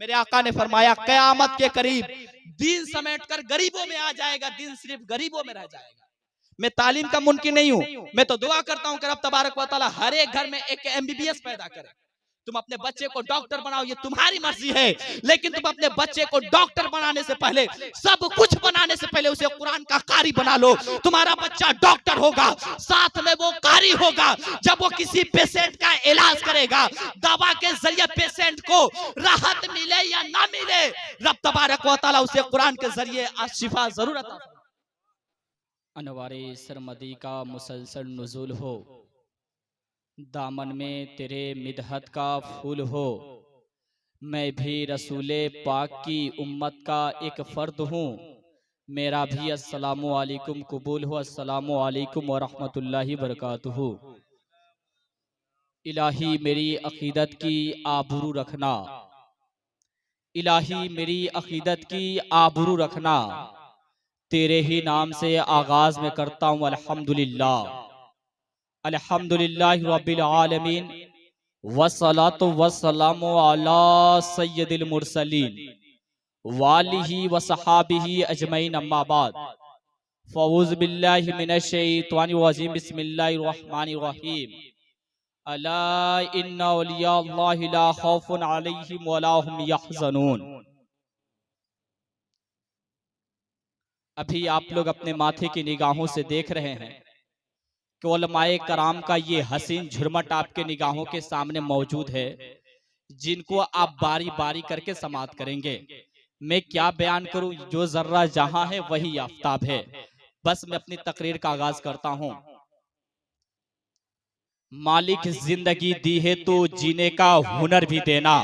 मेरे आका ने फरमाया कयामत के करीब दीन समेटकर गरीबों में आ जाएगा, दीन सिर्फ गरीबों में रह जाएगा। मैं तालीम का मुनकिर नहीं हूं, मैं तो दुआ करता हूं कि रब तबारक व तआला हर एक घर में एक MBBS पैदा करे। तुम अपने बच्चे को डॉक्टर बनाओ, ये तुम्हारी मर्जी है, लेकिन तुम अपने बच्चे को डॉक्टर बनाने से पहले, सब कुछ बनाने से पहले उसे कुरान का कारी बना लो। तुम्हारा बच्चा डॉक्टर होगा, साथ में वो कारी होगा। जब वो किसी पेशेंट का इलाज करेगा, दवा के जरिए पेशेंट को राहत मिले या ना मिले, रब तबारक व तआला उसे कुरान के जरिए शिफा जरूर अता फरमाएगा। अनवारे सरमदी का मुसलसल नुज़ूल हो, दामन में तेरे मिदहत का फूल हो। मैं भी रसूले पाक की उम्मत का एक फ़र्द हूँ, मेरा भी अस्सलामु अलैकुम कबूल हो। अस्सलामु अलैकुम व रहमतुल्लाहि व बरकातुहू। इलाही मेरी अक़ीदत की आबरू रखना, इलाही मेरी अक़ीदत की आबरू रखना। तेरे ही नाम से आगाज़ में करता हूँ अल्हम्दुलिल्लाह, अल्हम्दुलिल्लाहि रब्बिल आलमीन, वस्सलातु वस्सलामु अला सय्यदिल मुरसलीन वालिही व सहाबिही अजमईन, अम्मा बाद। फ़ऊज़ु बिल्लाहि मिनश शैतानिर रजीम, बिस्मिल्लाहिर रहमानिर रहीम। अला इन्ना औलिया अल्लाहि ला खौफुन अलैहिम व ला हुम यहज़नून। अभी आप लोग अपने माथे की निगाहों से देख रहे हैं कि उलमाए कराम का ये हसीन झुरमट आपके निगाहों के सामने मौजूद है, जिनको आप बारी बारी करके समाअत करेंगे। मैं क्या बयान करूं, जो जर्रा जहां है वही आफताब है। बस मैं अपनी तकरीर का आगाज करता हूं। मालिक जिंदगी दी है तो जीने का हुनर भी देना,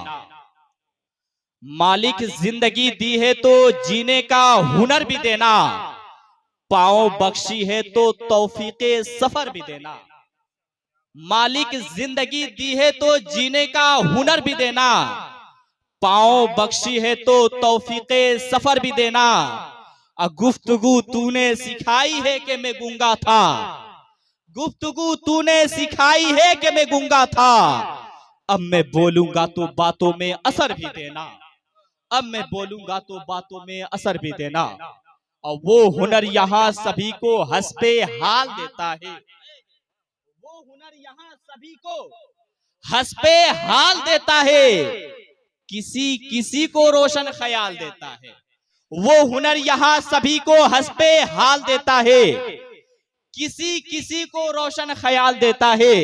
मालिक जिंदगी दी है तो जीने का हुनर भी देना। पाँव बख्शी है तो तौफीके सफर भी देना। मालिक जिंदगी दी है तो जीने का हुनर भी देना, पाँव बख्शी है तो तौफीके सफर भी देना। गुफ्तगू तूने सिखाई है कि मैं गूंगा था, गुफ्तगू तूने सिखाई है कि मैं गूंगा था। अब मैं बोलूंगा तो बातों में असर भी देना, अब मैं बोलूंगा तो बातों में असर भी देना। और वो हुनर यहाँ सभी को हस्बे हाल देता है, वो हुनर यहाँ सभी को हस्बे हाल देता है, किसी किसी को रोशन ख्याल देता है। वो हुनर यहाँ सभी को हस्बे हाल देता है, किसी किसी को रोशन ख्याल देता है।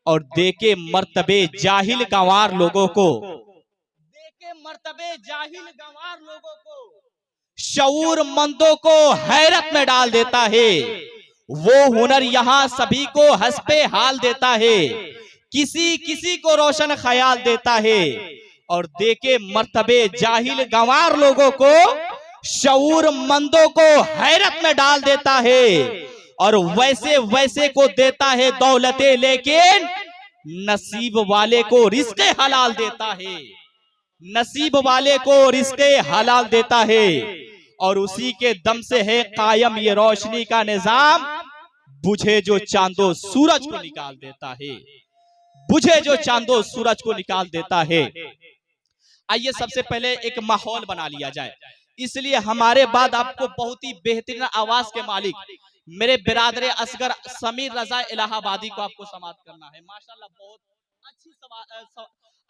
और देके मर्तबे जाहिल गंवार लोगों को, देके मर्तबे जाहिल गंवार लोगों को, शऊर मंदों को हैरत में डाल देता है। वो हुनर यहाँ सभी को हस्बे हाल देता है, किसी किसी को रोशन ख्याल देता है। और देके मर्तबे जाहिल गंवार लोगों को, शऊर मंदों को हैरत में डाल देता है। और वैसे वैसे को देता है दौलतें, लेकिन नसीब वाले को रिज़्क़े हलाल देता है, नसीब वाले को रिज़्क़े हलाल देता है। और उसी के दम से है कायम ये रोशनी का निजाम, बुझे जो चांदो सूरज को निकाल देता है, बुझे जो चांदो सूरज को निकाल देता है। आइए सबसे पहले एक माहौल बना लिया जाए, इसलिए हमारे बाद आपको बहुत ही बेहतरीन आवाज के मालिक मेरे बिरादरे असगर समीर रजा इलाहाबादी को आपको समाअत करना है। माशाल्लाह बहुत अच्छी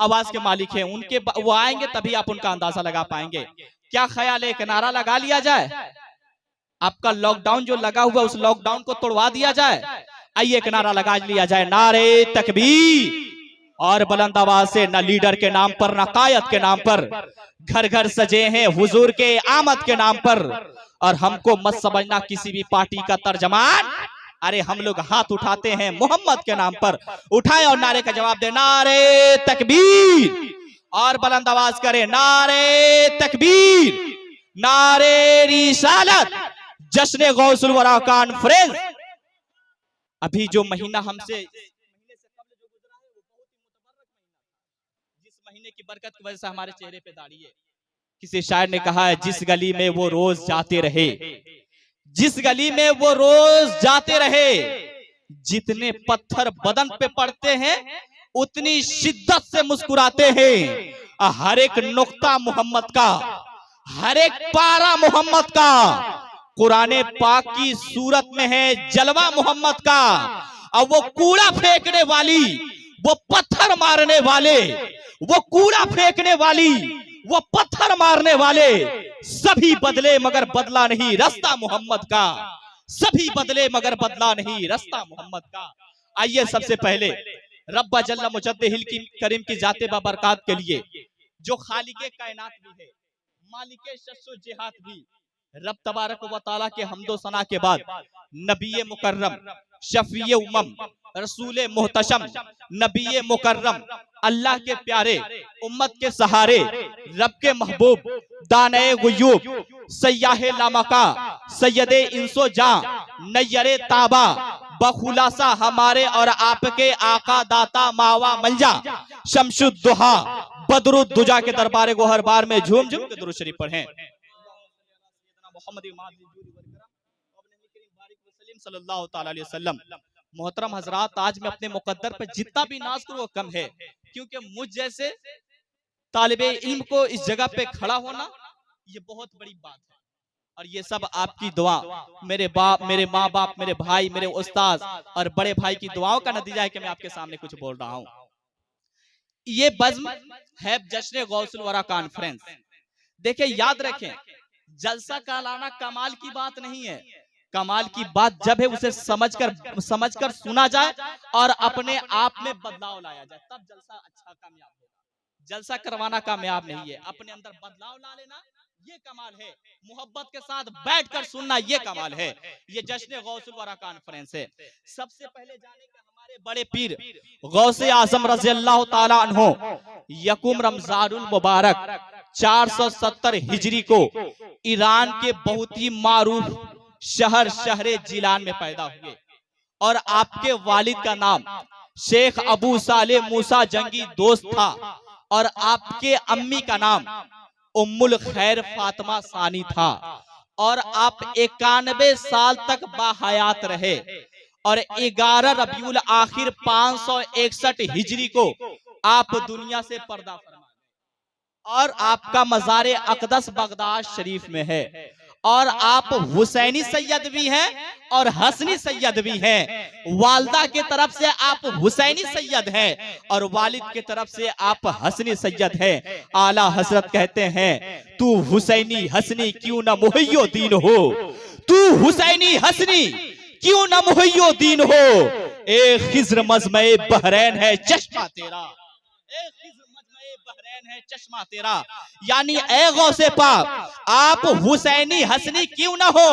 आवाज के मालिक हैं, उनके वो आएंगे तभी आप उनका अंदाजा लगा पाएंगे। क्या ख्याल है, एक नारा लगा लिया जाए, आपका लॉकडाउन जो लगा हुआ उस लॉकडाउन को तोड़वा दिया जाए। आइए एक नारा लगा लिया जाए, नारे तकबीर। और बुलंद आवाज से, न लीडर के नाम पर न कायद के नाम पर, घर घर सजे हैं हुजूर के आमद के नाम पर। और हमको मत समझना किसी भी पार्टी का तर्जमान, अरे हम लोग हाथ उठाते हैं मोहम्मद के नाम पर। उठाएं और नारे का जवाब दे, नारे तकबीर। और बुलंद आवाज करें, नारे तकबीर, नारे रिसालत, जश्न गौसुल वरा कॉन्फ्रेंस। अभी जो महीना हमसे जिस महीने की बरकत की वजह से हमारे चेहरे पे दाढ़ी है। किसी शायर ने कहा है, जिस गली में वो रोज जाते रहे, जिस गली में वो रोज जाते रहे, जितने पत्थर बदन पे पड़ते हैं उतनी शिद्दत से मुस्कुराते हैं। हर एक नुक्ता मोहम्मद का, हर एक पारा मोहम्मद का। कुरान पाक की सूरत में है जलवा मोहम्मद का। अब वो कूड़ा फेंकने वाली, वो पत्थर मारने वाले, वो कूड़ा फेंकने वाली, वो पत्थर मारने वाले, सभी बदले मगर बदला नहीं रास्ता मोहम्मद का। सभी बदले मगर बदला नहीं रास्ता मोहम्मद का। आइए सबसे पहले रब्बा जल्ला मुजद्दिहिल की करीम की जाते बाबरकात के लिए, जो खालिके कायनात भी है, मालिके शस्सो जिहाद भी, रब तबारक व तआला के हम्दो सना के बाद नबी मुकर्रम, शफीए उम्मम, रसूल मोहतशम, नबी मुकर्रम, अल्लाह के प्यारे, उम्मत के सहारे, रब के महबूब, दाने गुयूब, सयाहे लामका, सैयदे इंसो जा, नय्यरे ताबा, बखुलासा हमारे और आपके आका दाता मावा मंजा, शमशुद्दुहा, बदरुद्दुजा के दरबार गोहर बार में झूम झूम के दुरूद शरीफ पढ़ें। सल्लल्लाहु अलैहि वसल्लम। मोहतरम हजरात, आज मैं अपने मुकद्दर पर जितना भी नाज करूं वो कम है, क्योंकि मुझ जैसे तालिबे इल्म को इस जगह पे खड़ा होना ये बहुत बड़ी बात है। और ये सब आपकी दुआ, मेरे बाप, मेरे माँ बाप, मेरे भाई, मेरे उस्ताद और बड़े भाई की दुआओं का नतीजा है कि मैं आपके सामने कुछ बोल रहा हूँ। ये बज़्म है जश्न गौसुल वरा कॉन्फ्रेंस। देखिए, याद रखें, जलसा कहलाना कमाल की बात नहीं है। कमाल की बात जब है उसे समझकर सुना जाए और अपने आप में बदलाव लाया जाए, तब जलसा अच्छा कामयाब होगा। जलसा करवाना कामयाब नहीं है, अपने अंदर बदलाव ला लेना ये कमाल है। मोहब्बत के साथ बैठकर सुनना ये कमाल है। ये जश्न गौसुल वरा कॉन्फ्रेंस है। सबसे पहले जाने का हमारे बड़े पीर गौसे आजम रज़ी अल्लाह ताला अन्हो यकुम रमजानुल मुबारक 470 हिजरी को ईरान के बहुत ही मारूफ शहरे जिलान में पैदा हुए। और आपके वालिद का नाम शेख अबू साले मूसा जंगी दोस्त था। और आपके अम्मी का नाम उम्मुल खैर फातिमा सानी था। और आप 91 साल तक बाहयात रहे। और 11 रबीउल आखिर 561 हिजरी को आप दुनिया से पर्दा फरमाए। और आपका मज़ार अक़दस बगदाद शरीफ में है। और आप हुसैनी सैयद भी हैं और हसनी सैयद भी हैं। वालदा के तरफ से आप हुसैनी सैयद हैं और वालिद के तरफ से आप हसनी सैयद हैं। आला हजरत कहते हैं, तू हुसैनी हसनी क्यों न मुहय्यो दीन हो, तू हुसैनी हसनी क्यों न मुहय्यो दीन हो। ए खिज्र मजमे बहरैन है चश्मा तेरा, है चश्मा तेरा। यानी ए गौसे पाक, आप हुसैनी हसनी क्यों ना हो,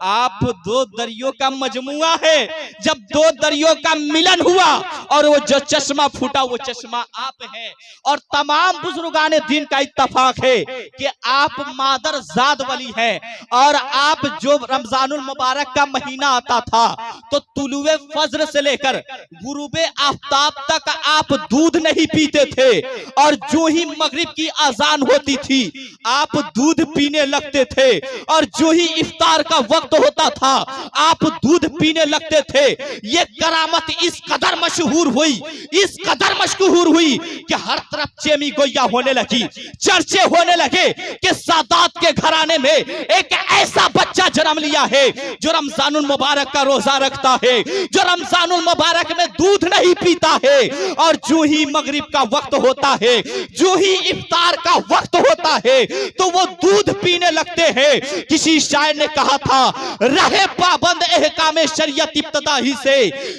आप दो दरियों का मजमुआ है। जब दो दरियों का मिलन हुआ और वो जो चश्मा फूटा वो चश्मा आप है। और तमाम बुजुर्गाने दिन का इत्तफाक है कि आप मादर जाद वली हैं। और आप जो रमजानुल मुबारक का महीना आता था तो तुलुए फज्र से लेकर गुरूबे आफ्ताब तक आप दूध नहीं पीते थे। और जो ही मगरिब की अजान होती थी आप दूध पीने लगते थे। और जो ही इफ्तार का वक्त होता था आप दूध पीने लगते थे। ये करामत इस कदर मशहूर हुई, इस कदर मशहूर हुई कि हर तरफ चेमी गोया होने लगी, चर्चे होने लगे कि सादात के घराने में एक ऐसा बच्चा जन्म लिया है जो रमजानुल मुबारक का रोजा रखता है, जो रमजानुल मुबारक में दूध नहीं पीता है। और जो ही मगरिब का वक्त होता है, जो ही इफ्तार का वक्त होता है तो वो दूध पीने लगते हैं। किसी शायर ने कहा था, रहे पाबंद एहकामे शरीयत इब्तदा ही से,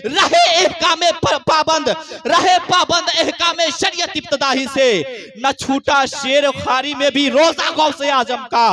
रहे एहकामे पाबंद, रहे पाबंद एहकामे शरीयत इब्तदा ही से। न छूटा शेर खारी में भी रोजा गौसे आजम का,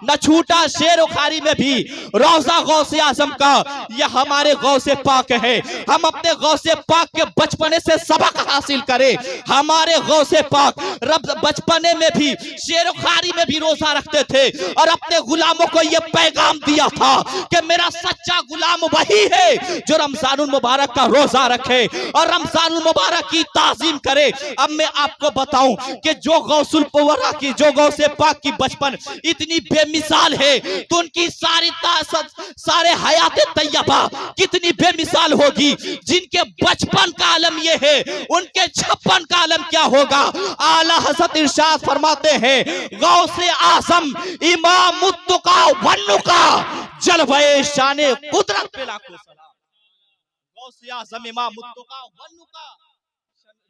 न छूटा शेर खारी में भी रोजा गौसे आजम का। यह हमारे गौसे पाक है। हम अपने गौसे पाक के बचपने से सबक हासिल करें। हमारे गौसे पाक रब बचपने में भी शेर खारी में भी रोजा रखते थे और अपने गुलामों को ये पैगाम दिया था कि मेरा सच्चा गुलाम वही है जो रमजानुल मुबारक का रोजा रखे और रमजानुल मुबारक की ताजीम करे। अब मैं आपको बताऊं कि जो गौसुल पुवरा की, जो गौसे पाक की बचपन इतनी बेमिसाल है तो उनकी सारे हयात तैयबा कितनी बेमिसाल होगी। जिनके बचपन का आलम ये है, उनके छप्पन का आलम क्या होगा। आला हज़रत इरशाद फरमाते हैं, गौसे आज़म इमाम मुत्तका वन्नुका जलवे शाने कुदरत पे लाखों सलाम। गौसे आज़म इमाम मुत्तका वन्नुका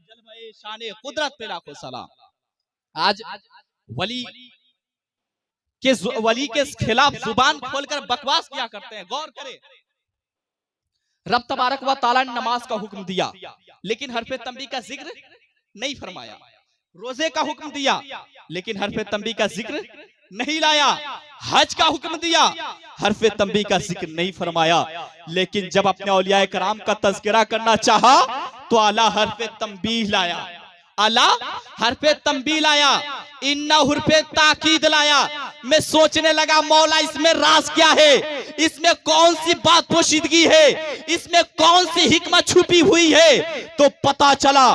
जलवे शाने कुदरत पे लाखों सलाम। आज वली के खिलाफ जुबान खोलकर बकवास किया करते हैं। गौर करें, रब तबारक व तआला ने नमाज का हुक्म दिया लेकिन हरफे तंबी का जिक्र नहीं फरमाया। रोजे का हुक्म दिया लेकिन हरफे तंबी का जिक्र नहीं लाया। हज का हुक्म दिया, हरफे तंबी का जिक्र नहीं फरमाया। लेकिन जब अपने औलिया कराम का तज़किरा करना चाहा तो आला हरफे तंबीह लाया, आला हरफे तंबीह लाया, इन्ना हरफे ताकीद लाया। मैं सोचने लगा मौला इसमें राज क्या है, इसमें कौन सी बात पोशीदगी है, इसमें कौन सी हिकमत छुपी हुई है। तो पता चला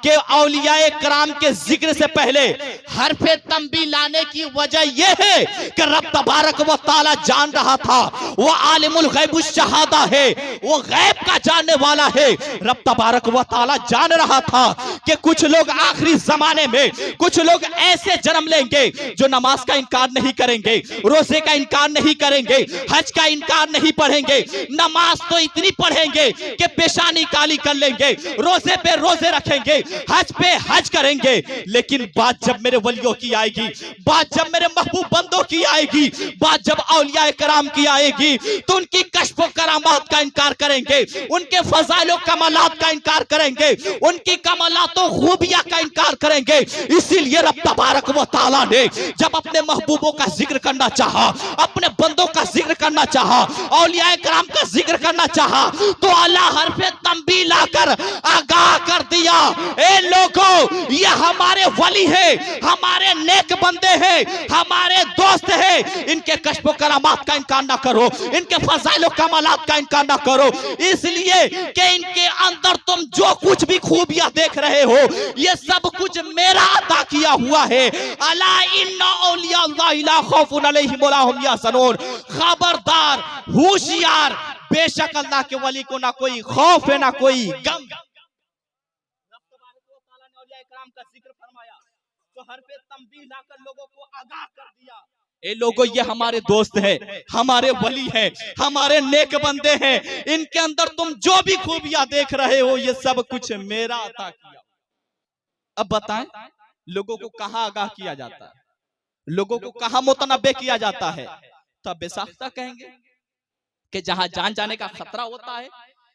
कि औलियाए कराम के जिक्र से पहले हरफे तंबीह लाने की वजह यह है कि रब तबारक व तआला जान रहा था वो आलिमुल गैबुश शहादा है, वो गैब का जानने वाला है। रब तबारक व तआला जान रहा था कि कुछ लोग आखिरी जमाने में कुछ लोग ऐसे जन्म लेंगे जो नमाज का इनकार नहीं करेंगे, रोजे का इनकार नहीं करेंगे, हज का इनकार नहीं पढ़ेंगे। नमाज तो इतनी पढ़ेंगे कि पेशानी काली कर लेंगे, रोजे पे रोजे रखेंगे, हज पे हज करेंगे। लेकिन बात जब मेरे वलियों की आएगी, बात जब मेरे महबूब बंदों की आएगी, बात जब औलिया कराम की आएगी तो उनकी कश्फ व करामात का इनकार करेंगे, उनके फजाइल व कमालात का इनकार करेंगे, उनकी कमालात व खूबियां का इनकार करेंगे। इसीलिए रब तबारक व तआला ने जब अपने महबूबों का जिक्र करना चाहा, अपने बंदों का जिक्र करना चाहा, औलिया कराम का जिक्र करना चाहा तो आला हरफे तंबीह लाकर आगाह कर दिया, ए लोगों ये हमारे वली है, हमारे नेक बंदे हैं, हमारे दोस्त हैं। इनके कश्फ व करामात का इनकार ना करो, इनके फजाइल व कमालात का इनकार ना करो, इसलिए कि इनके अंदर तुम जो कुछ भी खूबियां देख रहे हो ये सब कुछ मेरा अता किया हुआ है। अला इन्ना औलिया अल्लाह ला खौफुन अलैहिम वला हुम यहज़नून। खबरदार, होशियार, बेशक अल्लाह के वली को ना कोई खौफ है ना कोई गम। रब तबारक व तआला ने औलिया कराम का जिक्र फरमाया तो हरफे तंबीह लाकर लोगों को आगाह कर दिया, ए लोगों ये हमारे दोस्त हैं, हमारे वली हैं, हमारे नेक बंदे हैं, इनके अंदर तुम जो भी खूबियां देख रहे हो ये सब कुछ मेरा अता किया। अब बताएं लोगों को कहां आगाह किया जाता है, लोगों को कहां मुतनब्बे किया जाता है। तब बेसाख्ता कहेंगे कि जहां जान जाने का खतरा होता है,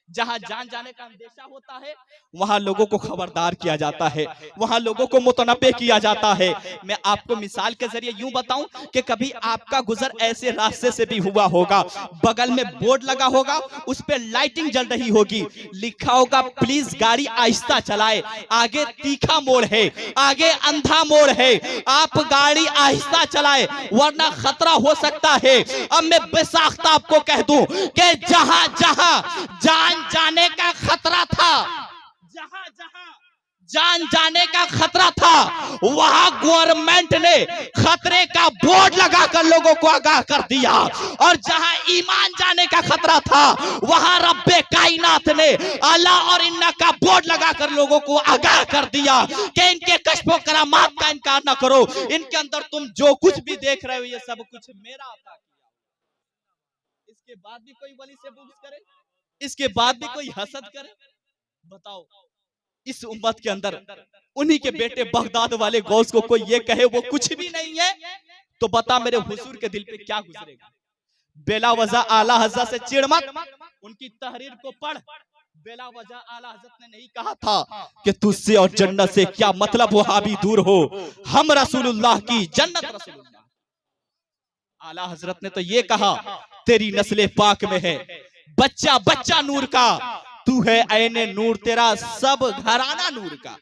जहां जान जाने का अंदेशा होता है वहां लोगों को खबरदार किया जाता है, वहां लोगों को मुतनब्बे किया जाता है। मैं आपको मिसाल के जरिए यूं बताऊं कि कभी आपका गुजर ऐसे रास्ते से भी हुआ होगा, बगल में बोर्ड लगा होगा, उस पे लाइटिंग जल रही होगी, लिखा होगा प्लीज गाड़ी आहिस्ता चलाए, आगे तीखा मोड़ है, आगे अंधा मोड़ है, आप गाड़ी आहिस्ता चलाए वरना खतरा हो सकता है। अब मैं बेसाख्ता आपको कह दूं कि जहां जहां जान जाने का खतरा था, जहां जहां जान जाने का खतरा था वहां गवर्नमेंट ने खतरे का बोर्ड लगाकर लोगों को आगाह कर दिया, और जहां ईमान जाने का खतरा था वहां रब्बे कायनात ने अला और इन्ना का बोर्ड लगाकर लोगों को आगाह कर दिया कि इनके कश्फ व करामात का इनकार ना करो, इनके अंदर तुम जो कुछ भी देख रहे हो ये सब कुछ मेरा अता किया। इसके बाद भी कोई वली से बुग़्ज़ करे, इसके बाद भी कोई हसद करे। बताओ इस उम्मत के अंदर उन्हीं के बेटे बगदाद वाले गौस को कोई ये कहे वो कुछ भी नहीं है तो बता मेरे हुजूर के दिल पे क्या गुजरेगा। बेला वजह आला हज़रत से चिढ़ मत, उनकी तहरीर को पढ़। बेला वजह आला हज़रत ने नहीं कहा था कि तुझसे और जन्नत से क्या मतलब, वहाबी दूर हो, हम रसूलुल्लाह की जन्नत रसूलुल्लाह। आला हज़रत ने तो ये कहा तेरी नस्ले पाक में है, बच्चा बच्चा नूर का, तू है ऐने नूर, तेरा सब घराना नूर का।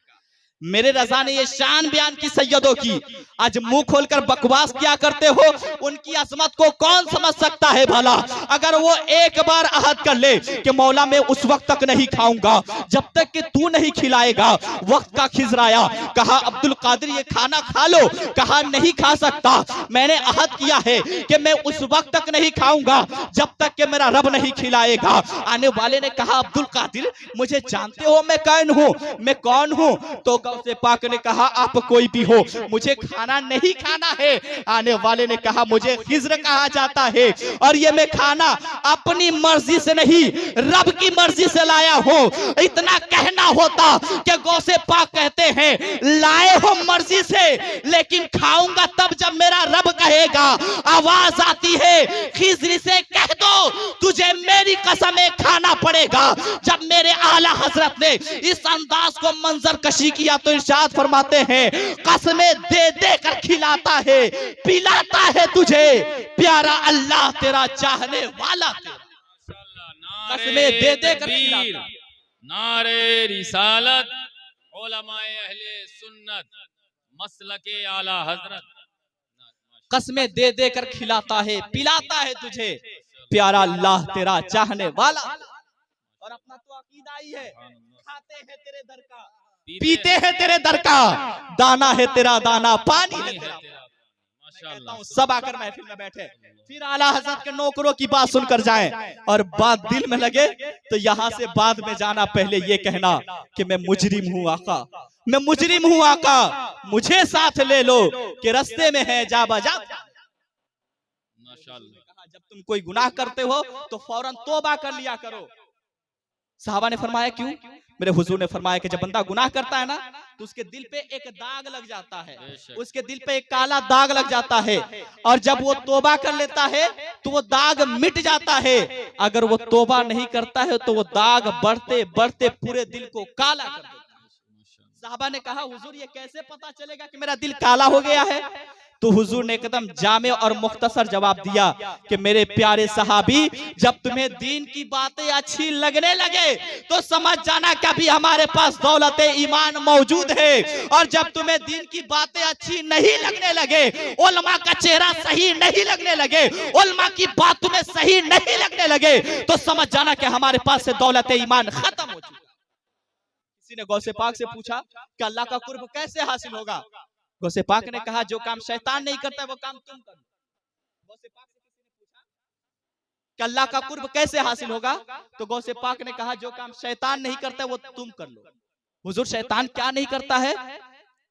मेरे रजा ने ये शान बयान की सैयदों की, आज मुंह खोलकर बकवास किया करते हो। उनकी अजमत को कौन समझ सकता है भला? अगर वो एक बार अहद कर ले कि मौला मैं उस वक्त तक नहीं खाऊंगा जब तक कि तू नहीं खिलाएगा। वक्त का खिजराया, कहा अब्दुल कादिर ये खाना खा लो, कहा नहीं खा सकता, मैंने अहद किया है कि मैं उस वक्त तक नहीं खाऊंगा जब तक कि मेरा रब नहीं खिलाएगा। आने वाले ने कहा अब्दुल कादिर मुझे जानते हो मैं कौन हूँ, मैं कौन हूँ? तो गौसे पाक ने कहा आप कोई भी हो, मुझे खाना नहीं खाना है। आने वाले ने कहा मुझे खिज्र कहा जाता है और ये मैं खाना अपनी मर्जी से नहीं रब की मर्जी से लाया हूँ। इतना कहना होता कि गौसे पाक कहते हैं लाए हो मर्जी से लेकिन खाऊंगा तब जब मेरा रब कहेगा। आवाज आती है खिज्र से कह दो तुझे मेरी कसमें खाना पड़ेगा। जब मेरे आला हजरत ने इस अंदाज को मंजर कशी किया तो इरशाद फरमाते हैं कसमें दे दे कर खिलाता है पिलाता है तुझे प्यारा अल्लाह तेरा चाहने वाला तेरा। कसमें दे दे कर खिलाता। नारे रिसालत उलमाए अहले सुन्नत मसलके आला हजरत। कसमें दे दे कर खिलाता है पिलाता है तुझे प्यारा अल्लाह तेरा चाहने वाला। और अपना तो अकीदा ही है, खाते हैं तेरे दर का, पीते हैं तेरे दर का, दाना है तेरा दाना, पानी है तेरा। माशाअल्लाह सब आकर महफिल में बैठे, फिर आला हजरत के नौकरों की बात सुनकर जाएं और बात दिल में लगे तो यहाँ से बाद में जाना, पहले ये कहना कि मैं मुजरिम हूँ आका, मैं मुजरिम हूँ आका, मुझे साथ ले लो कि रास्ते में है जा बजा। माशाअल्लाह जब तुम कोई गुनाह करते हो तो फौरन तौबा कर लिया करो। साहबा ने फरमाया क्यों? मेरे हुजूर ने फरमाया कि जब बंदा गुनाह करता है ना तो उसके दिल पे एक दाग लग जाता है, उसके दिल पे एक काला दाग लग जाता है और जब वो तौबा कर लेता है तो वो दाग मिट जाता है। अगर वो तौबा नहीं करता है तो वो दाग बढ़ते बढ़ते पूरे दिल को काला कर देता है। साहबा ने कहा हुजूर ये कैसे पता चलेगा कि मेरा दिल काला हो गया है? तो हुजूर ने एकदम जामे और मुख्तसर जवाब दिया कि मेरे प्यारे सहाबी जब तुम्हें दीन की बातें अच्छी लगने लगे तो समझ जाना कि अभी हमारे पास दौलत ईमान मौजूद है, और जब तुम्हें दीन की बातें अच्छी नहीं लगने लगे, उलमा का चेहरा सही नहीं लगने लगे, उलमा की बात तुम्हें सही नहीं लगने लगे तो समझ जाना कि हमारे पास से दौलत ईमान खत्म हो चुकी। किसी ने गौसे पाक से पूछा कि अल्लाह का कुर्ब कैसे हासिल होगा? गौसे पाक ने कहा जो काम शैतान नहीं करता वो काम तुम करो। गौसे पाक से किसी ने पूछा कि अल्लाह का कुर्ब कैसे हासिल होगा? तो गौसे पाक ने कहा जो काम शैतान नहीं करता वो तुम कर लो। हुजूर शैतान क्या नहीं करता है?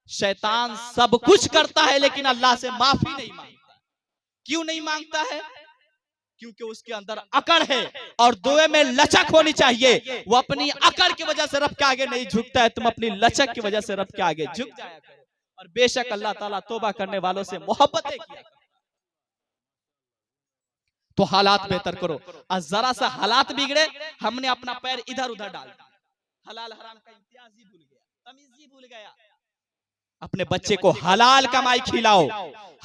शैतान सब कुछ करता है लेकिन अल्लाह से माफी नहीं मांगता। क्यों नहीं मांगता है? क्योंकि उसके अंदर अकड़ है और दुए में लचक होनी चाहिए। वो अपनी अकड़ की वजह से रब के आगे नहीं झुकता है, तुम अपनी लचक की वजह से रब के आगे झुक जाया करो। और बेशक अल्लाह ताला तौबा करने वालों से मोहब्बतें किया। तो हालात बेहतर करो। और जरा सा हालात बिगड़े हमने अपना पैर इधर उधर डाल दिया, हलाल हराम का इम्तियाज ही भूल गया, तमीज ही भूल गया। अपने बच्चे को हलाल कमाई खिलाओ,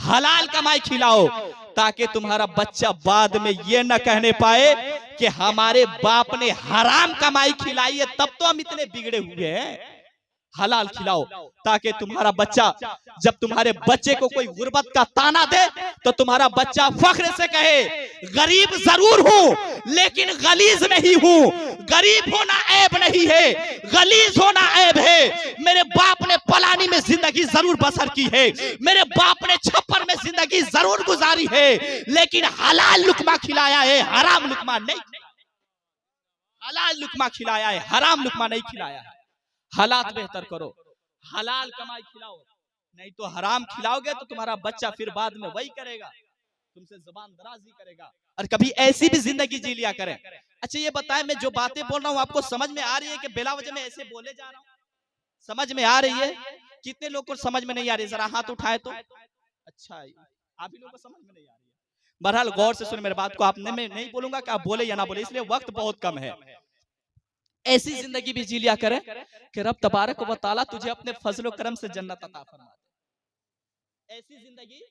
हलाल कमाई खिलाओ ताकि तुम्हारा बच्चा बाद में ये न कहने पाए कि हमारे बाप ने हराम कमाई खिलाई है तब तो हम इतने बिगड़े हुए हैं। हलाल खिलाओ ताकि तुम्हारा बच्चा जब तुम्हारे बच्चे को कोई गुर्बत का ताना दे तो तुम्हारा बच्चा फख्र से कहे गरीब जरूर हूं लेकिन गलीज नहीं हूं। गरीब होना ऐब नहीं है, गलीज होना ऐब है। मेरे बाप ने पलानी में जिंदगी जरूर बसर की है, मेरे बाप ने छप्पर में जिंदगी जरूर गुजारी है, लेकिन हलाल लुकमा खिलाया है, हराम लुकमा नहीं। हलाल लुकमा खिलाया है, हराम लुकमा नहीं खिलाया है। हालात बेहतर करो, हलाल कमाई खिलाओ, नहीं तो हराम खिलाओगे तो तुम्हारा बच्चा फिर बाद में वही करेगा, तुमसे जुबान दराजी करेगा। और कभी ऐसी भी जिंदगी जी लिया करें। अच्छा ये बताएं मैं जो बातें बोल रहा हूँ आपको समझ में आ रही है कि बेला वजह में ऐसे बोले जा रहा हूँ? समझ में आ रही है? कितने लोग को समझ में नहीं आ रही? जरा हाथ उठाए तो। अच्छा आप ही लोगों को समझ में नहीं आ रही है। बहरहाल गौर से सुने मेरे बात को, आपने मैं नहीं बोलूंगा कि आप बोले या ना बोले, इसलिए वक्त बहुत कम है। ऐसी जिंदगी भी जी लिया करें कि रब तबारक व तआला तुझे अपने फजल करम से जन्नत अता फरमा दे। ऐसी जिंदगी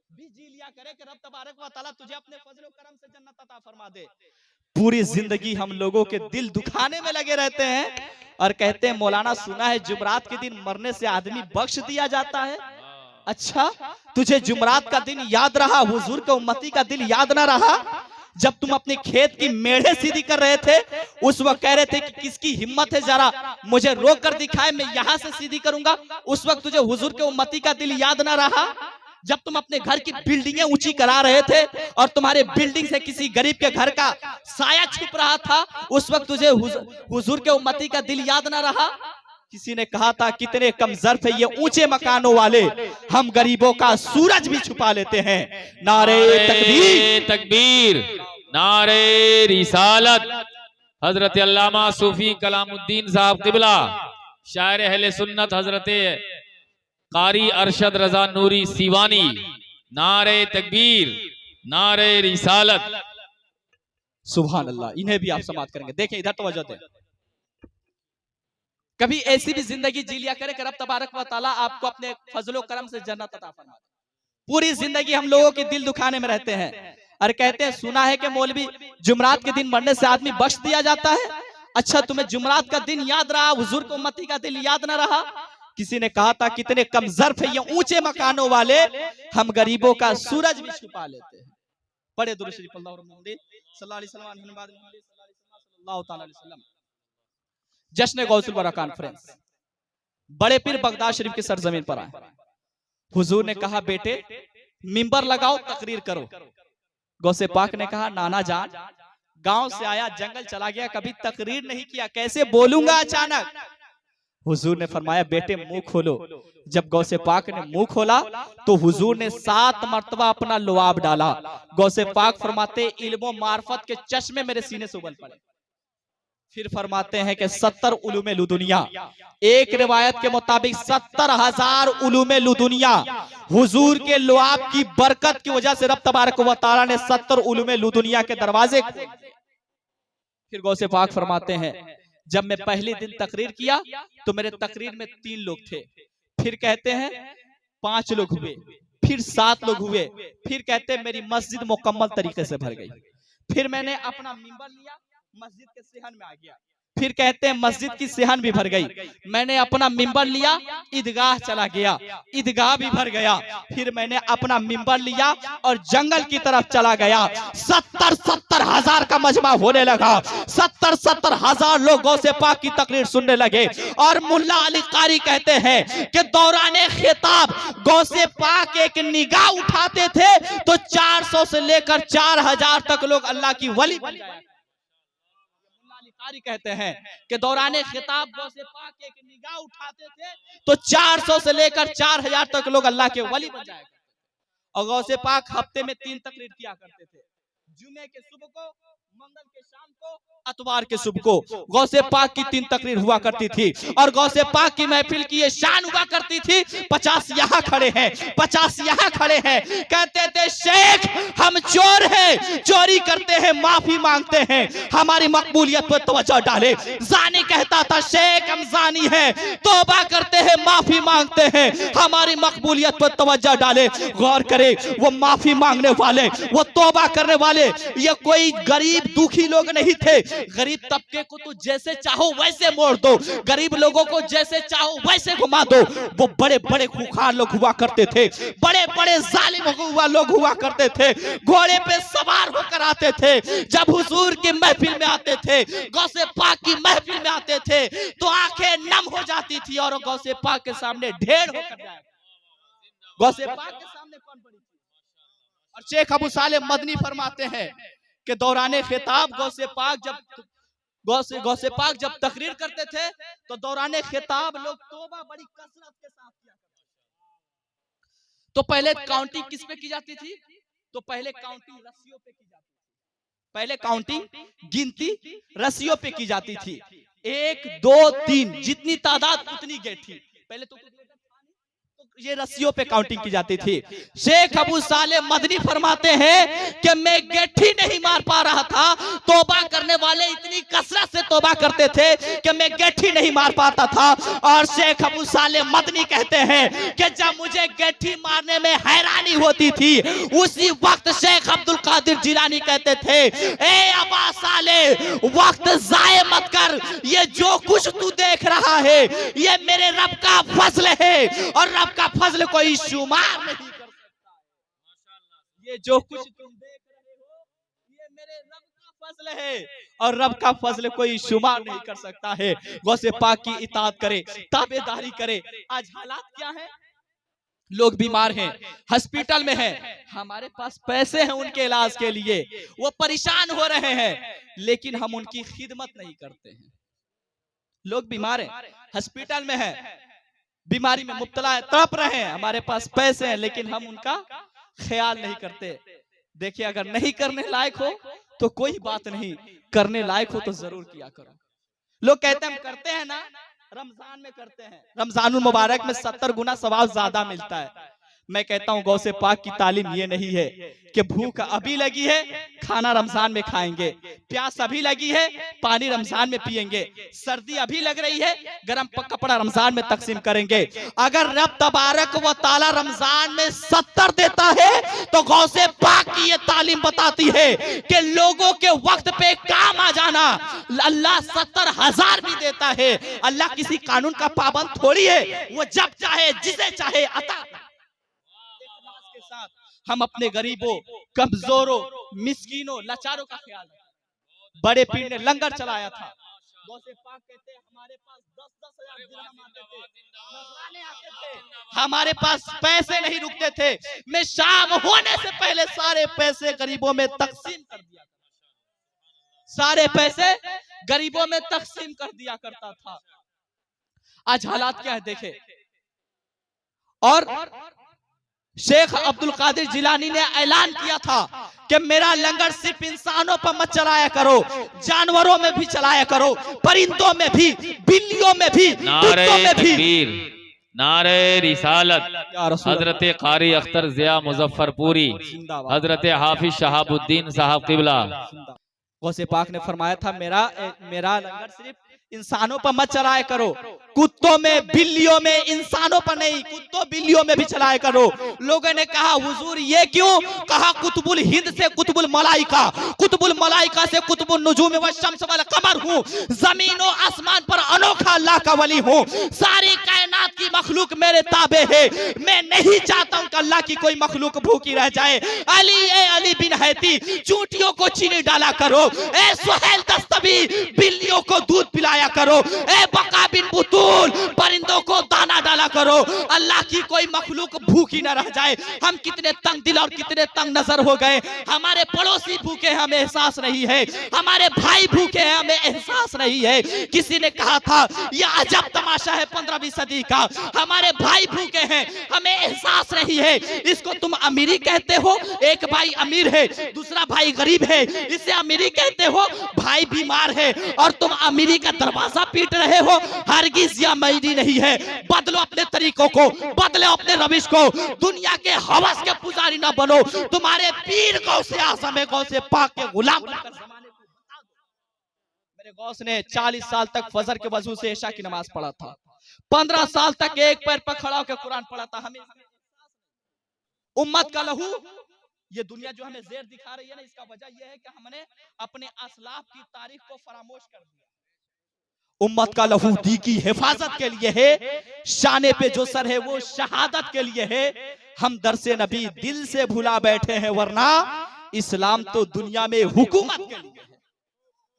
भी जी लिया करे कि रब तबारक व तआला तुझे अपने फजल करम से जन्नत अता फरमा दे। पूरी जिंदगी हम लोगों के दिल दुखाने में लगे रहते हैं और कहते हैं मौलाना सुना है जुमरात के दिन मरने से आदमी बख्श दिया जाता है। अच्छा, तुझे जुमरात का दिन याद रहा, हुजूर के उम्मती का दिल याद ना रहा? जब तुम अपने खेत की मेढ़े सीधी कर रहे थे उस वक्त कह रहे थे कि किसकी हिम्मत है जरा मुझे रोक कर दिखाए, मैं यहां से सीधी करूंगा। उस वक्त तुझे हुजूर के उम्मती का दिल याद ना रहा? जब तुम अपने घर की बिल्डिंगें ऊंची करा रहे थे और तुम्हारे बिल्डिंग से किसी गरीब के घर का साया छुप रहा था, उस वक्त तुझे हुजूर के उम्मती का दिल याद ना रहा? किसी ने कहा था कितने कम ज़र्फ है ये ऊंचे मकानों वाले, हम गरीबों का सूरज भी छुपा लेते हैं। नारे तकबीर तकबीर, नारे रिसालत। हजरत अल्लामा सूफी कलामुद्दीन साहब किबला, शायर अहले सुन्नत हजरत कारी अरशद रजा नूरी सीवानी, नारे तकबीर, नारे रिसालत। सुभान अल्लाह, इन्हें भी आप समाप्त करेंगे। देखें इधर तवज्जो दें। कभी ऐसी भी जिंदगी जी लिया करे कि रब तबारक व तआला आपको अपने फजलो करम से जन्नत अता फरमा। पूरी जिंदगी हम लोगों के दिल दुखाने में रहते हैं और कहते हैं सुना है कि मौलवी जुमरात के दिन मरने से आदमी बख्श दिया जाता है। अच्छा, तुम्हें जुमरात का दिन याद रहा, हुजूर को उम्मती का दिल याद ना रहा? किसी ने कहा था कितने कम ज़र्फ है ये ऊंचे मकानों वाले, हम गरीबों का सूरज भी छुपा लेते हैं। बड़े दुरूद शरीफ सल्लल्लाहु अलैहि वसल्लम। जश्न गौसुल बरा कॉन्फ्रेंस बड़े पीर बगदाद शरीफ की सरजमीन पर आए। हुजूर ने कहा बेटे मिंबर लगाओ, तकरीर करो। गौसे पाक ने कहा नाना जान, गांव से आया जंगल चला गया, कभी तकरीर नहीं किया, कैसे बोलूंगा अचानक? हुजूर ने फरमाया बेटे मुंह खोलो। जब गौसे पाक ने मुंह खोला तो हुजूर ने 7 मर्तबा अपना लुआब डाला। गौसे पाक फरमाते इल्म मार्फत के चश्मे मेरे सीने से उबल पड़े। फिर फरमाते हैं कि 70 उलूमे लुदुनिया, एक रिवायत के मुताबिक 70,000 उलूमे लुदुनिया हुजूर के लुआब की बरकत की वजह से रब तबारक व तआला ने 70 उलूमे लुदुनिया के दरवाजे खोले। फिर गौसे पाक फरमाते हैं जब मैं पहले दिन तकरीर किया तो मेरे तकरीर में 3 लोग थे, फिर कहते हैं 5 लोग हुए, फिर 7 लोग हुए, फिर कहते हैं मेरी मस्जिद मुकम्मल तरीके से भर गई। फिर मैंने अपना मिंबर लिया, मस्जिद के सेहन में आ गया, फिर कहते हैं मस्जिद की सेहन भी भर गई। मैंने अपना मिंबर लिया, ईदगाह चला गया, ईदगाह भी भर गया। फिर मैंने अपना मिंबर लिया और जंगल की तरफ चला गया। 70 हजार का मजमा होने लगा। 70 हजार लोग गौसे पाक की तकरीर सुनने लगे। और मुल्ला अली कारी कहते हैं कि दौराने खिताब गौसे पाक एक निगाह उठाते थे तो 400 से लेकर 4000 तक लोग अल्लाह की वली बन जाए। कहते हैं कि दौराने खिताब गौसे पाक एक निगाह उठाते थे तो 400 से लेकर 4000 तक लोग अल्लाह के वली बन जाए। और गौसे पाक हफ्ते में 3 तकरीर किया करते थे, जुमे के सुबह को, मंगल के शाम को, अतवार के सुबह को। गौसे पाक की 3 तकरीर हुआ करती थी और गौसे पाक की महफिल की ये शान हुआ करती थी। 50 यहाँ खड़े हैं, 50 यहाँ खड़े हैं, कहते थे शेख हम चोर हैं, चोरी करते हैं, माफी मांगते हैं, हमारी मकबूलियत पर तवज्जो डाले। जानी कहता था शेख हम जानी हैं, तौबा करते हैं, माफी मांगते हैं, हमारी मकबूलियत पर तवज्जो डाले। गौर करे वो माफी मांगने वाले, वो तौबा करने वाले ये कोई गरीब दुखी लोग नहीं थे। गरीब तबके को तो जैसे चाहो वैसे मोड़ दो, गरीब लोगों को जैसे चाहो वैसे घुमा दो। वो बड़े बड़े खूंखार लोग हुआ करते थे, बड़े बड़े जालिम हुआ लोग हुआ करते थे, घोड़े पे सवार होकर आते थे। जब हुजूर की महफिल में आते थे, गौसे पाक की महफिल में आते थे तो आंखें नम हो जाती थी और गौसे पाक के सामने ढेर होकर जाए। गौसे पाक के सामने कौन बड़ी थी? और शेख अबू सालेह मदनी फरमाते हैं कि दौराने खिताब गौसे पाक जब तकरीर करते थे तो दौराने खिताब लोग तौबा बड़ी कसरत के साथ किया करते थे। तो पहले काउंटिंग किस पे की जाती थी? तो पहले काउंटिंग रस्सियों पे की जाती थी। पहले काउंटिंग गिनती रस्सियों पे की जाती थी। 1 2 3 जितनी तादाद उतनी गेठी। पहले तो ये रस्सियों पे काउंटिंग की जाती थी। शेख अबू सालेह मदनी फरमाते हैं कि मैं गेठी नहीं मार पा रहा था, तौबा करने वाले इतनी कसरत से तौबा करते थे कि मैं गेठी नहीं मार पाता था। और शेख अबू सालेह मदनी कहते हैं कि जब मुझे गेठी मारने में हैरानी होती थी उसी वक्त शेख अब्दुल कादिर जिलानी कहते थे ए अबा साले वक्त जाये मत कर, ये जो कुछ तू देख रहा है ये मेरे रब का फजल है और रब का फजल कोई शुमार नहीं कर सकता। ये जो कुछ तुम देख रहे हो ये मेरे रब का फजल है और रब का फजल कोई शुमार नहीं कर सकता है। गौसे पाक की इताअत करे, ताबेदारी करे। आज हालात क्या है, लोग बीमार हैं, हॉस्पिटल में हैं, हमारे पास पैसे हैं उनके इलाज के लिए, वो परेशान हो रहे हैं, लेकिन हम उनकी खिदमत नहीं करते हैं। लोग बीमार हैं, हॉस्पिटल में हैं, बीमारी में मुब्तला है, तड़प रहे हैं, हमारे पास पैसे हैं, लेकिन हम उनका ख्याल नहीं करते। देखिए, अगर नहीं करने लायक हो तो कोई बात नहीं, करने लायक हो तो जरूर किया करो। लोग कहते हैं हम करते हैं ना, रमजान में करते हैं, रमजानुल मुबारक में 70 गुना सवाब ज्यादा मिलता है। मैं कहता हूं गौसे पाक की तालीम ये नहीं है कि भूख अभी लगी है खाना रमजान में खाएंगे, प्यास अभी लगी है पानी रमजान में पिएंगे, सर्दी अभी लग रही है गर्म कपड़ा रमजान में तकसीम करेंगे। अगर रब तबारक व ताला रमजान में 70 देता है तो गौसे पाक की ये तालीम बताती है कि लोगों के वक्त पे काम आ जाना अल्लाह 70,000 भी देता है। अल्लाह किसी कानून का पाबंद थोड़ी है, वो जब चाहे जिसे चाहे अता। हम अपने गरीबों, कमजोरों, मिस्कीनों, लाचारों का ख्याल रखें। बड़े पीर ने लंगर चलाया था, गौसे पाक कहते हैं हमारे पास 10-10 हजार दिरहम आते थे, नजराने आते थे, हमारे पास पैसे नहीं रुकते थे। मैं शाम होने से पहले सारे पैसे गरीबों में तकसीम कर दिया, सारे पैसे गरीबों में तकसीम कर दिया करता था। आज हालात क्या है देखे। और शेख अब्दुल कादिर जिलानी ने ऐलान किया था कि मेरा लंगर सिर्फ इंसानों पर मत चलाया करो, जानवरों में भी चलाया करो, परिंदों में भी, बिल्लियों में भी, कुत्तों में भी। नारे रिसालत हजरत कारी अख्तर जिया मुजफ्फरपुरी, हजरत हाफिज शहाबुद्दीन साहब किबला। गौसे पाक ने फरमाया था मेरा लंगर सिर्फ इंसानों पर मत चलाया करो, कुत्तों में, बिल्लियों में, इंसानों पर नहीं, कुत्तों बिल्लियों में भी चलाया करो। लोगों ने कहा हुजूर ये क्यों? कहा कुतुबुल हिंद से कुतुबुल मलाइका, कुतुबुल मलाइका से कुतुबुल नुजूम व शम्स वल कमर हूँ, जमीन और आसमान पर अनोखा अल्लाह का वली हूँ, सारी कायनात की मखलूक मेरे ताबे है, मैं नहीं चाहता हूँ कि अल्लाह की कोई मखलूक भूखी रह जाए। अली बिन हैती, चूंटियों को चीनी डाला करो, ए सुहेल दस्तबी बिल्लियों को दूध पिलाया करो, ए बका बिन बुतूल परिंदों को दाना डाला करो, अल्लाह की कोई मखलूक भूखी न रह जाए। हम कितने तंग दिल और कितने तंग नजर हो गए, हमारे पड़ोसी भूखे हैं हमें एहसास नहीं है, हमारे भाई भूखे हैं हमें एहसास नहीं है। किसी ने कहा था यह अजब तमाशा है 15वीं सदी का, हमारे भाई भूखे हैं हमें एहसास नहीं है। इसको तुम अमीरी कहते हो, एक भाई अमीर है दूसरा भाई गरीब है, इसे अमीरी कहते हो, भाई बीमार है और तुम अमीरी का दरवाजा पीट रहे हो। हरगिज़ यह अमीरी नहीं है। बदलो अपने तरीकों को, बदलो अपने रविश को, दुनिया के हवस के पुजारी ना बनो। तुम्हारे पीर गौसे आज़म है, गौसे पाक के गुलाम बनकर ज़माने को बता दो। मेरे गौस ने 40 साल तक फजर के वजू से इशा की नमाज पढ़ा था, 15 साल तक एक पैर पर खड़ा होकर कुरान पढ़ा था। हमें उम्मत का लहू, ये दुनिया जो हमें ज़ेर दिखा रही है ना, इसका वजह यह है कि हमने अपने असलाफ की तारीख को फरामोश कर दिया। उम्मत का लहू दी की हिफाजत के लिए है, शाने पे जो सर है वो शहादत के लिए है। हम दरसे नबी दिल से भुला बैठे हैं, वरना इस्लाम तो दुनिया में हुकूमत के लिए है।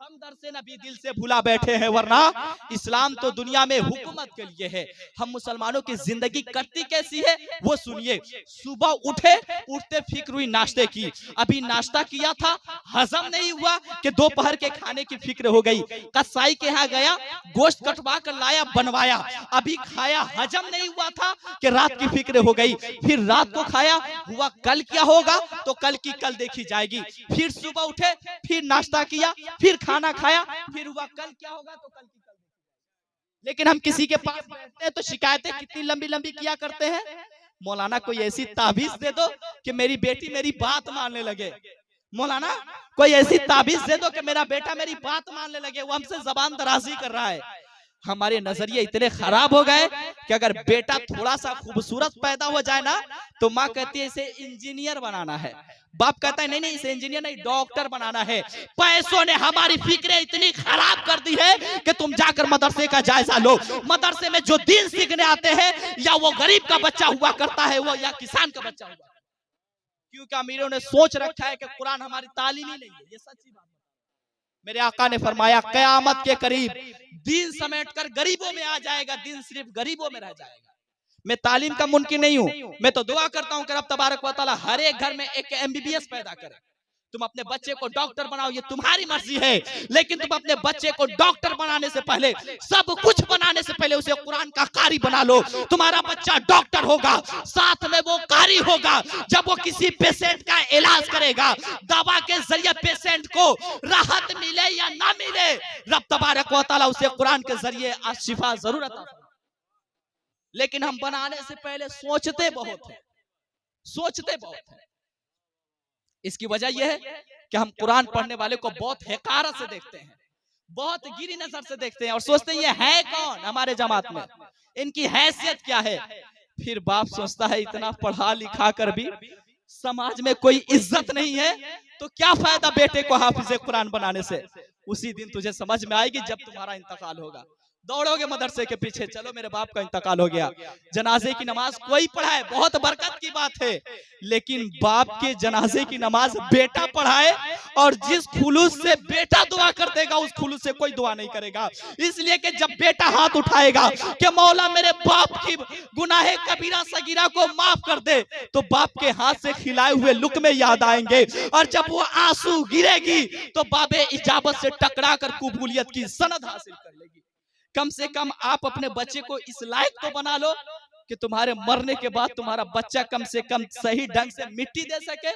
हम दरसे नबी दिल से भुला बैठे हैं, वरना इस्लाम तो दुनिया में हुकूमत के लिए है। हम मुसलमानों की जिंदगी कटती कैसी है वो सुनिए। सुबह उठते फिक्र हुई नाश्ते की, अभी नाश्ता किया था हजम नहीं हुआ कि दोपहर के खाने की फिक्र हो गई। कसाई के यहाँ गया, गोश्त कटवा कर लाया, बनवाया, अभी खाया, हजम नहीं हुआ था कि रात की फिक्र हो गई। फिर रात को खाया, हुआ कल क्या होगा तो कल की कल देखी जाएगी। फिर सुबह उठे, फिर नाश्ता किया, फिर खाना खाया, फिर हुआ कल क्या होगा तो कल की कल। लेकिन हम किसी के पास बैठते हैं तो शिकायतें कितनी लंबी लंबी किया करते हैं। मौलाना कोई ऐसी ताबीज दे दो कि मेरी बेटी मेरी बात मानने लगे, मौलाना कोई ऐसी ताबीज दे दो कि मेरा बेटा मेरी बात मानने लगे। वो हमसे जबान दराजी कर रहा है। हमारे नजरिए इतने खराब हो गए कि अगर बेटा थोड़ा सा खूबसूरत पैदा हो जाए ना तो माँ कहती है इसे इंजीनियर बनाना है, बाप कहता है नहीं नहीं इसे इंजीनियर नहीं डॉक्टर बनाना है। पैसों ने हमारी फिक्रें इतनी खराब कर दी है कि तुम जाकर मदरसे का जायजा लो। मदरसे में जो दीन सीखने आते हैं या वो गरीब का बच्चा हुआ करता है वो या किसान का बच्चा हुआ, क्योंकि अमीरों ने सोच रखा है कि कुरान हमारी तालीम ही नहीं है। ये सच्ची बात। मेरे आका ने फरमाया कयामत के करीब दीन समेटकर गरीबों में आ जाएगा, दीन सिर्फ गरीबों में रह जाएगा। मैं तालीम का मुनकिर नहीं हूं, मैं तो दुआ करता हूं कि रब तबारक व तआला हर एक घर में एक MBBS पैदा करे। तुम अपने बच्चे को डॉक्टर बनाओ ये तुम्हारी मर्जी है, लेकिन तुम अपने बच्चे को डॉक्टर बनाने से पहले, सब कुछ बनाने से पहले उसे कुरान का कारी बना लो। तुम्हारा बच्चा डॉक्टर होगा, साथ में वो कारी होगा। जब वो किसी पेशेंट का इलाज करेगा, दवा के जरिए पेशेंट को राहत मिले या ना मिले, रब तबारक व तआला उसे कुरान के जरिए शिफा जरूर अता फरमाए। लेकिन हम बनाने से पहले सोचते बहुत है, सोचते बहुत है। इसकी वजह यह है कि हम कुरान पढ़ने वाले को बहुत हकारत से देखते हैं, बहुत गिरी नजर से देखते हैं और सोचते हैं ये है कौन हमारे जमात में, इनकी हैसियत क्या है। फिर बाप सोचता है इतना पढ़ा लिखा कर भी समाज में कोई इज्जत नहीं है तो क्या फायदा बेटे को हाफिज कुरान बनाने से। उसी दिन तुझे समझ में आएगी जब तुम्हारा इंतकाल होगा। दौड़ोगे मदरसे के पीछे, चलो मेरे बाप का इंतकाल हो गया। जनाजे की नमाज कोई पढ़ाए बहुत बरकत की बात है, लेकिन बाप के जनाजे की नमाज बेटा पढ़ाए और जिस खुलूस से बेटा दुआ कर देगा उस खुलूस से कोई दुआ नहीं करेगा। इसलिए कि जब बेटा हाथ उठाएगा कि मौला मेरे बाप की गुनाहे कबीरा सगीरा को माफ कर दे, तो बाप के हाथ से खिलाए हुए लुक़्मे याद आएंगे और जब वो आंसू गिरेगी तो बाबे इजाबत से टकरा कर कबूलियत की सनद हासिल कर लेगी। कम से कम आप अपने बच्चे को इस लायक तो बना लो कि तुम्हारे मरने के बाद तुम्हारा बच्चा कम से कम सही ढंग से मिट्टी दे सके।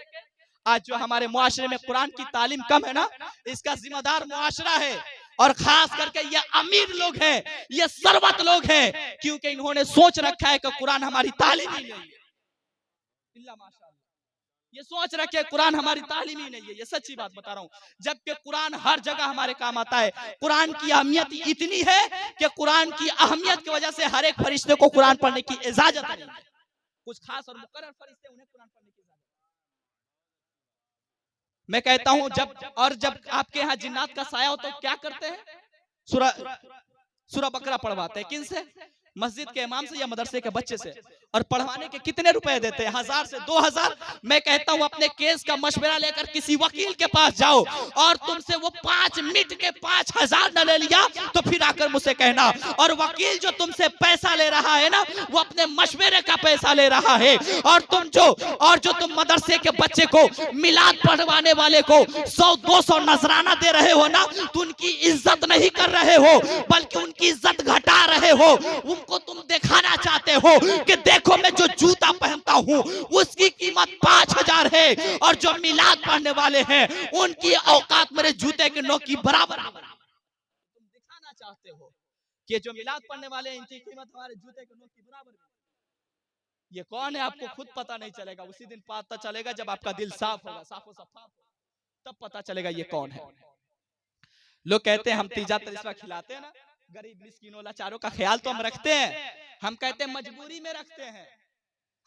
आज जो हमारे मुआशरे में कुरान की तालीम कम है ना, इसका जिम्मेदार मुआशरा है और खास करके ये अमीर लोग हैं, ये सरवत लोग हैं, क्योंकि इन्होंने सोच रखा है कि कुरान हमारी तालीम ही नहीं है। ये सोच रखे कुरान हमारी तालीम ही नहीं है। ये सच्ची बात बता रहा हूँ, जबकि कुरान हर जगह हमारे काम आता है। कुरान की अहमियत इतनी है कि कुरान की अहमियत की वजह से हर एक फरिश्ते को कुरान पढ़ने की इजाजत नहीं है। कुछ खास और मुकर्रर फरिश्ते उन्हें कुरान पढ़ने की इजाजत। मैं कहता हूँ जब आपके यहाँ जिन्नात का साया हो तो क्या करते हैं? सूरह बकरा पढ़वाते हैं। किन से? मस्जिद के इमाम से या मदरसे के बच्चे से। और पढ़वाने के कितने रुपए देते हैं? 1000 से 2000। मैं कहता हूं अपने केस का मशवरा लेकर किसी वकील के पास जाओ और तुमसे वो 5 मिनट के 5000 न ले लिया तो फिर आकर मुझसे कहना। और वकील जो तुमसे पैसा ले रहा है ना, वो अपने मशवरे का पैसा ले रहा है। और जो तुम मदरसे के बच्चे को मिलाद पढ़वाने वाले को 100-200 नजराना दे रहे हो ना, तो उनकी इज्जत नहीं कर रहे हो बल्कि उनकी इज्जत घटा रहे हो। उनको तुम दिखाना चाहते हो कि देखो मैं जो जूता पहनता हूँ उसकी कीमत 5000 है और जो मिलाद पढ़ने वाले हैं उनकी औकात मेरे जूते के नोक की बराबर। तुम दिखाना चाहते हो कि जो मिलाद पढ़ने वाले हैं इनकी कीमत हमारे जूते के नोक की बराबर। ये कौन है आपको खुद पता नहीं चलेगा, उसी दिन पता चलेगा जब आपका दिल साफ होगा, साफो सफाफ, तब पता चलेगा ये कौन है। लोग कहते हैं हम तीजा तरिस्वा खिलाते हैं ना, गरीब मिस्किनों लाचारों का ख्याल तो हम रखते हैं। हम कहते हैं मजबूरी में रखते हैं,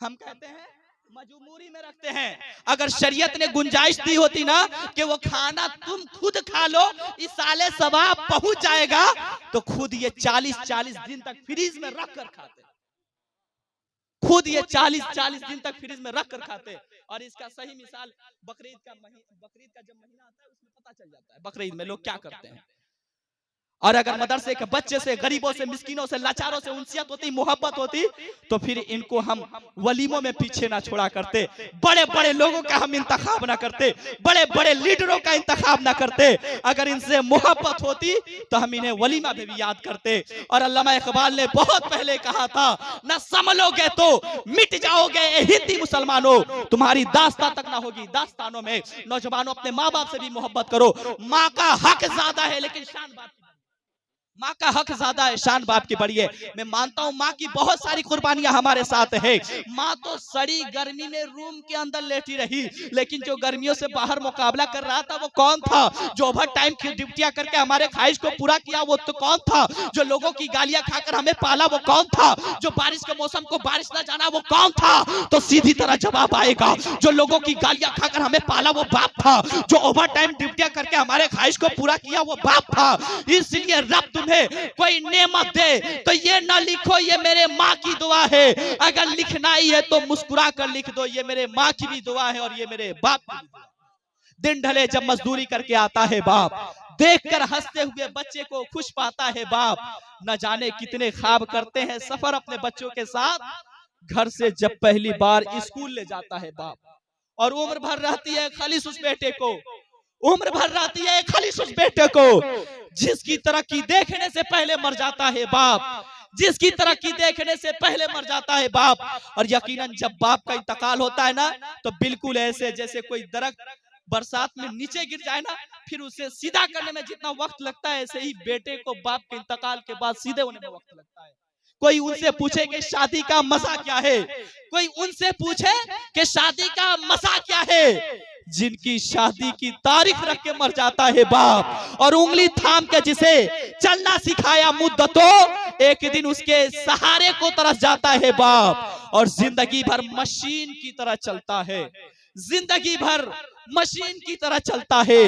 हम कहते हैं मजबूरी में रखते हैं। अगर शरीयत ने गुंजाइश दी होती ना कि वो खाना तुम खुद खा लो, इस साले सवाब पहुंच जाएगा, तो खुद ये 40-40 दिन तक फ्रीज में रख कर खाते, खुद ये 40-40 दिन तक फ्रीज में रख कर खाते। और इसका सही मिसाल बकरीद का जब महीना आता है उसमें पता चल जाता है बकरीद में लोग क्या करते हैं। और अगर मदरसे के बच्चे से, गरीबों से, मिस्किनों से, लाचारों से उनसियत होती, मोहब्बत होती, तो फिर इनको हम वलीमों में पीछे ना छोड़ा करते, बड़े बड़े लोगों का हम इंतखाब ना करते, बड़े बड़े लीडरों का इंतखाब ना करते। अगर इनसे मोहब्बत होती तो हम इन्हें वलीमा में भी याद करते। और अल्लामा इकबाल ने बहुत पहले कहा था, न संभलोगे तो मिट जाओगे हिंदी मुसलमानों, तुम्हारी दास्तां तक ना होगी दास्तानों में। नौजवानों अपने माँ बाप से भी मोहब्बत करो, माँ का हक ज्यादा है लेकिन शान बाप, माँ का हक ज्यादा है, शान बाप की बड़ी है। मैं मानता हूँ माँ की बहुत सारी कुर्बानियां हमारे साथ है। माँ तो सड़ी गर्मी में रूम के अंदर लेटी रही, लेकिन जो गर्मियों से बाहर मुकाबला कर रहा था वो कौन था? जो ओवर टाइम की ड्यूटियां करके हमारे ख्वाहिश को पूरा किया वो तो कौन था? जो लोगों की गालियां खाकर हमें पाला वो कौन था? जो बारिश के मौसम को बारिश न जाना वो कौन था? तो सीधी तरह जवाब आएगा, जो लोगों की गालियां खाकर हमें पाला वो बाप था। जो ओवर टाइम ड्यूटियां करके हमारे ख्वाहिश को पूरा किया वो बाप था। इसलिए रब तुम्हें कोई नेमत दे तो ये ना लिखो ये मेरे माँ की दुआ है, अगर लिखना ही है तो मुस्कुरा कर लिख दो ये मेरे माँ की भी दुआ है और ये मेरे बाप की भी दुआ है। दिन ढले जब मजदूरी करके आता है बाप, देखकर हंसते हुए बच्चे को खुश पाता है बाप। न जाने कितने ख्वाब करते हैं सफर अपने बच्चों के साथ। घर से जब पहली बार स्कूल ले जाता है बाप, और उम्र भर रहती है खालिश उस बेटे को, उम्र भर रहती है खालिश उस बेटे को, जिसकी तरक्की देखने से पहले मर जाता है बाप, जिसकी तरक्की देखने से पहले मर जाता है बाप। और यकीनन जब बाप का इंतकाल होता है ना, तो बिल्कुल ऐसे जैसे कोई दरख्त बरसात में नीचे गिर जाए ना, फिर उसे सीधा करने में जितना वक्त लगता है, ऐसे ही बेटे को बाप के इंतकाल के बाद सीधे होने में वक्त लगता है। कोई उनसे पूछे कि शादी का मजा क्या है, कोई उनसे पूछे कि शादी का मजा क्या है, जिनकी शादी की तारीख रख के मर जाता है बाप, और उंगली थाम के जिसे चलना सिखाया मुद्दतों, एक दिन उसके सहारे को तरस जाता है बाप, और जिंदगी भर मशीन की तरह चलता है, जिंदगी भर मशीन की तरह चलता है,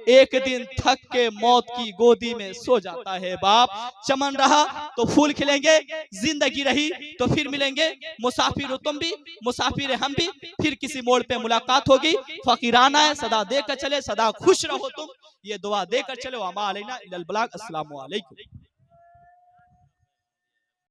एक दिन थक के मौत की गोदी में सो जाता है बाप। चमन रहा तो फूल खिलेंगे, जिंदगी रही तो फिर मिलेंगे, मुसाफिर हो तुम भी, मुसाफिर हम भी, फिर किसी मोड़ पे मुलाकात होगी। फकीराना है सदा देकर चले, सदा खुश रहो तुम, ये दुआ देकर चलो। अमा अलैना इल्लल बलाग। अस्सलामु अलैकुम।